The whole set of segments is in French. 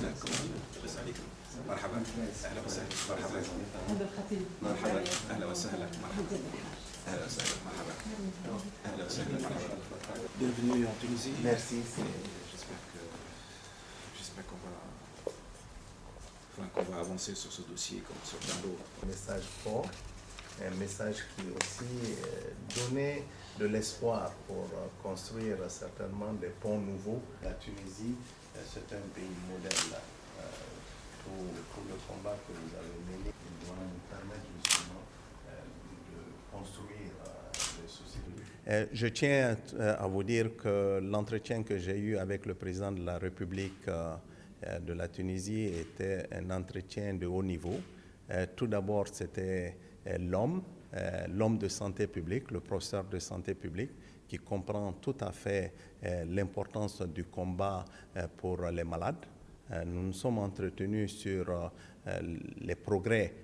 وسهلا. بس عليكم. مرحبا. اهلا وسهلا. مرحبا. هذا الخطيب. مرحبا. اهلا وسهلا. مرحبا. اهلا وسهلا. مرحبا. اهلا وسهلا. مرحبا. Bienvenue en Tunisie. Merci. J'espère qu'on va avancer sur ce dossier comme sur plein d'autres. Un message fort, un message qui aussi donnait de l'espoir pour construire certainement des ponts nouveaux. La Tunisie, c'est un pays modèle pour le combat que vous avez mené. Il doit nous permettre justement de construire des sociétés. Je tiens à vous dire que l'entretien que j'ai eu avec le président de la République de la Tunisie était un entretien de haut niveau. Tout d'abord, c'était l'homme de santé publique, le professeur de santé publique, qui comprend tout à fait l'importance du combat pour les malades. Nous nous sommes entretenus sur les progrès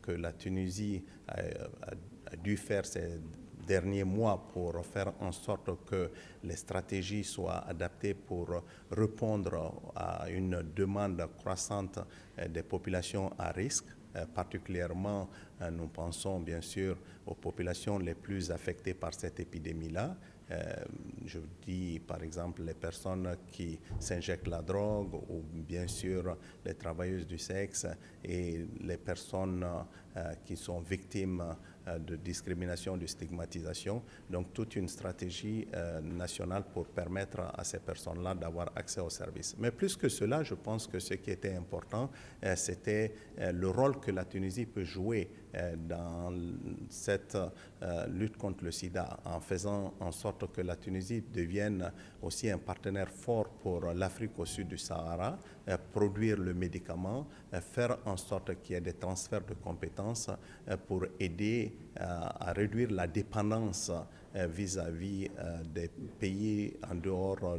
que la Tunisie a dû faire ces derniers mois pour faire en sorte que les stratégies soient adaptées pour répondre à une demande croissante des populations à risque. Particulièrement, nous pensons bien sûr aux populations les plus affectées par cette épidémie-là. Je dis par exemple les personnes qui s'injectent la drogue ou bien sûr les travailleuses du sexe et les personnes qui sont victimes de discrimination, de stigmatisation. Donc toute une stratégie nationale pour permettre à ces personnes-là d'avoir accès aux services. Mais plus que cela, je pense que ce qui était important, c'était le rôle que la Tunisie peut jouer dans cette lutte contre le sida, en faisant en sorte que la Tunisie devienne aussi un partenaire fort pour l'Afrique au sud du Sahara, produire le médicament, faire en sorte qu'il y ait des transferts de compétences pour aider à réduire la dépendance vis-à-vis des pays en dehors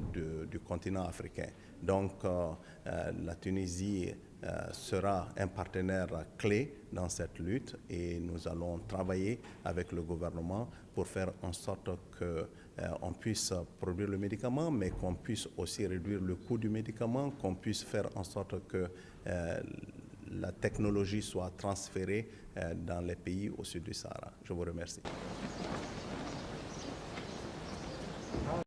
du continent africain. Donc la Tunisie sera un partenaire clé dans cette lutte et nous allons travailler avec le gouvernement pour faire en sorte qu'on puisse produire le médicament, mais qu'on puisse aussi réduire le coût du médicament, qu'on puisse faire en sorte que la technologie soit transférée dans les pays au sud du Sahara. Je vous remercie.